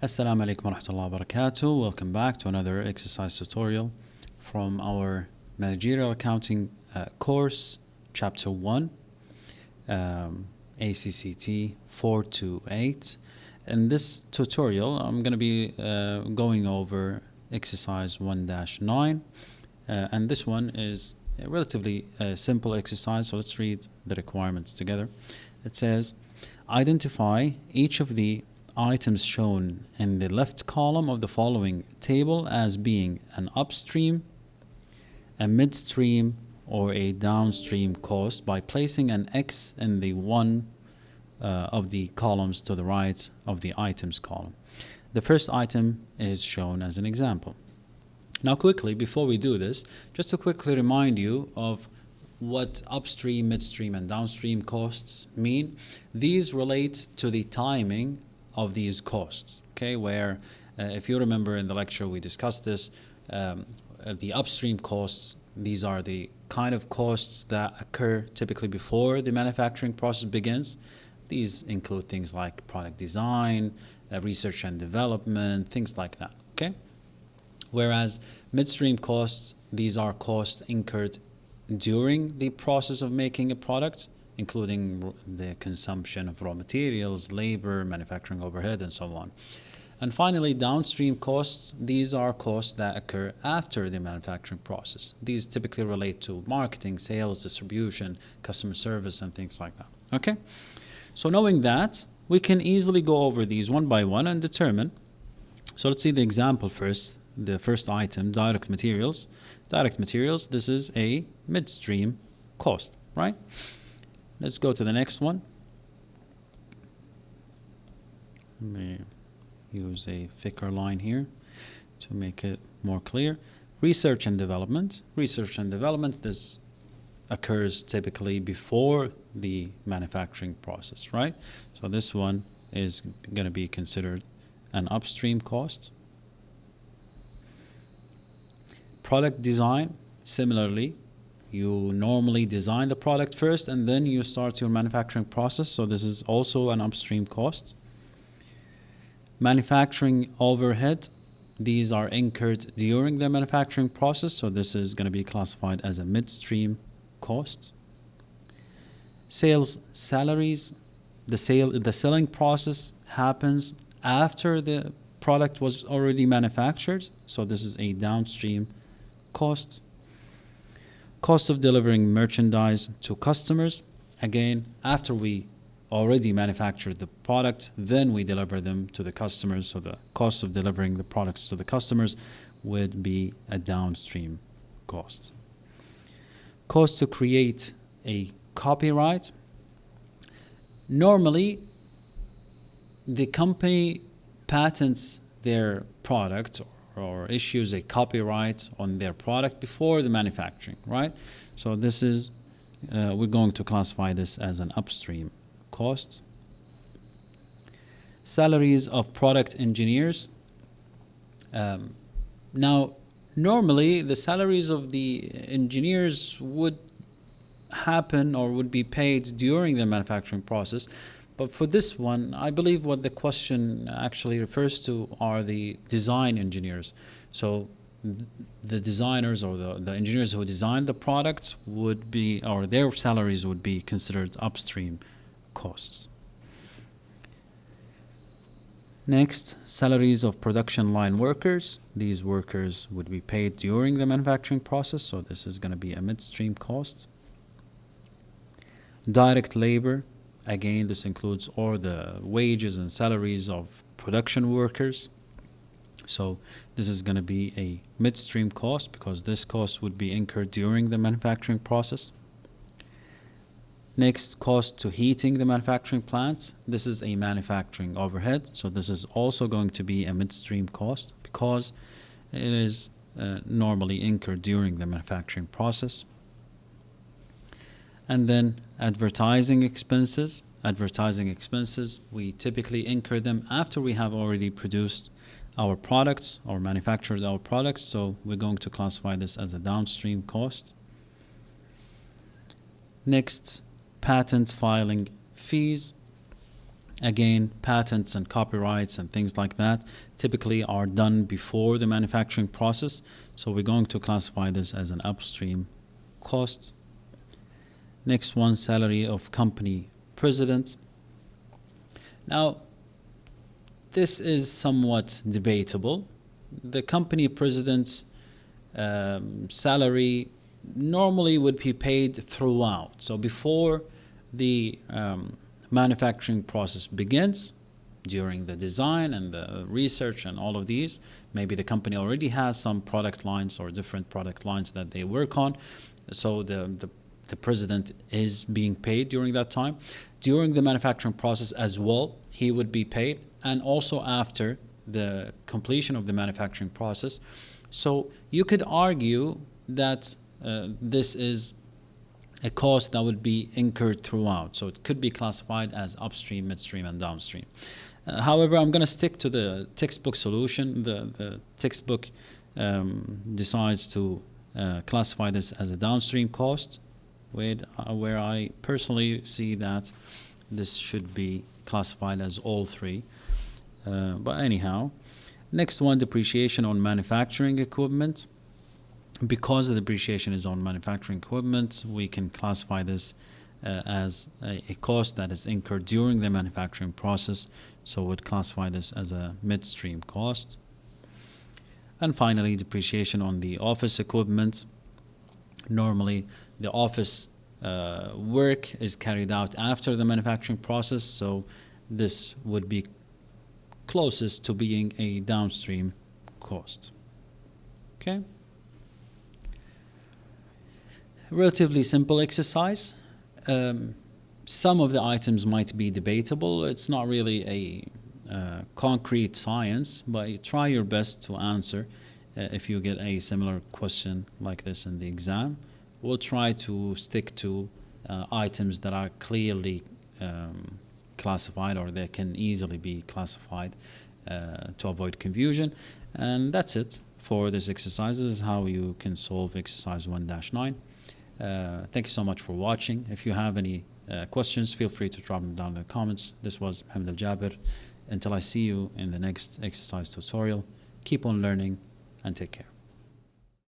Assalamu alaikum wa rahmatullahi wa barakatuh. Welcome back to another exercise tutorial from our Managerial Accounting course, Chapter 1, ACCT 428. In this tutorial, I'm going to be going over exercise 1-9, and this one is a relatively simple exercise, so let's read the requirements together. It says, identify each of the items shown in the left column of the following table as being an upstream, a midstream, or a downstream cost by placing an X in the one of the columns to the right of the items column. The first item is shown as an example. Now quickly, before we do this, just to quickly remind you of what upstream, midstream, and downstream costs mean. These relate to the timing of these costs, okay, where if you remember in the lecture we discussed this, the upstream costs, these are the kind of costs that occur typically before the manufacturing process begins. These include things like product design, research and development, things like that, okay? Whereas midstream costs, these are costs incurred during the process of making a product, including the consumption of raw materials, labor, manufacturing overhead, and so on. And finally, downstream costs, these are costs that occur after the manufacturing process. These typically relate to marketing, sales, distribution, customer service, and things like that. Okay? So knowing that, we can easily go over these one by one and determine. So let's see the example first. The first item, direct materials. Direct materials, this is a midstream cost, right? Let's go to the next one. Let me use a thicker line here to make it more clear. Research and development. Research and development, this occurs typically before the manufacturing process, right? So this one is going to be considered an upstream cost. Product design, similarly, you normally design the product first and then you start your manufacturing process, so this is also an upstream cost. Manufacturing overhead, these are incurred during the manufacturing process, so this is going to be classified as a midstream cost. Sales salaries, the selling process happens after the product was already manufactured, so this is a downstream cost. Cost of delivering merchandise to customers, again, after we already manufactured the product, then we deliver them to the customers, so the cost of delivering the products to the customers would be a downstream cost. Cost to create a copyright. Normally, the company patents their product or issues a copyright on their product before the manufacturing, right? So this is, we're going to classify this as an upstream cost. Salaries of product engineers. Now, normally the salaries of the engineers would happen or would be paid during the manufacturing process. But for this one, I believe what the question actually refers to are the design engineers. So the designers or the engineers who design the products would be, or their salaries would be considered upstream costs. Next, salaries of production line workers. These workers would be paid during the manufacturing process, so this is going to be a midstream cost. Direct labor. Again, this includes all the wages and salaries of production workers. So this is going to be a midstream cost because this cost would be incurred during the manufacturing process. Next, cost to heating the manufacturing plants. This is a manufacturing overhead. So this is also going to be a midstream cost because it is normally incurred during the manufacturing process. And then advertising expenses. Advertising expenses, we typically incur them after we have already produced our products or manufactured our products, so we're going to classify this as a downstream cost. Next, patent filing fees. Again, patents and copyrights and things like that typically are done before the manufacturing process. So we're going to classify this as an upstream cost. Next one, salary of company president. Now, this is somewhat debatable. The company president's salary normally would be paid throughout. So before the manufacturing process begins, during the design and the research and all of these, maybe the company already has some product lines or different product lines that they work on. So the president is being paid during that time. During the manufacturing process as well, he would be paid, and also after the completion of the manufacturing process. So you could argue that this is a cost that would be incurred throughout. So it could be classified as upstream, midstream, and downstream. However, I'm going to stick to the textbook solution. The textbook decides to classify this as a downstream cost, where I personally see that this should be classified as all three. But anyhow, next one, depreciation on manufacturing equipment. Because the depreciation is on manufacturing equipment, we can classify this as a cost that is incurred during the manufacturing process. So we'd classify this as a midstream cost. And finally, depreciation on the office equipment. Normally, the office work is carried out after the manufacturing process, so this would be closest to being a downstream cost. Okay? Relatively simple exercise. Some of the items might be debatable. It's not really a concrete science, but you try your best to answer if you get a similar question like this in the exam. We'll try to stick to items that are clearly classified, or they can easily be classified to avoid confusion. And that's it for this exercise. This is how you can solve exercise 1-9. Thank you so much for watching. If you have any questions, feel free to drop them down in the comments. This was Mohammed Al-Jaber. Until I see you in the next exercise tutorial, keep on learning and take care.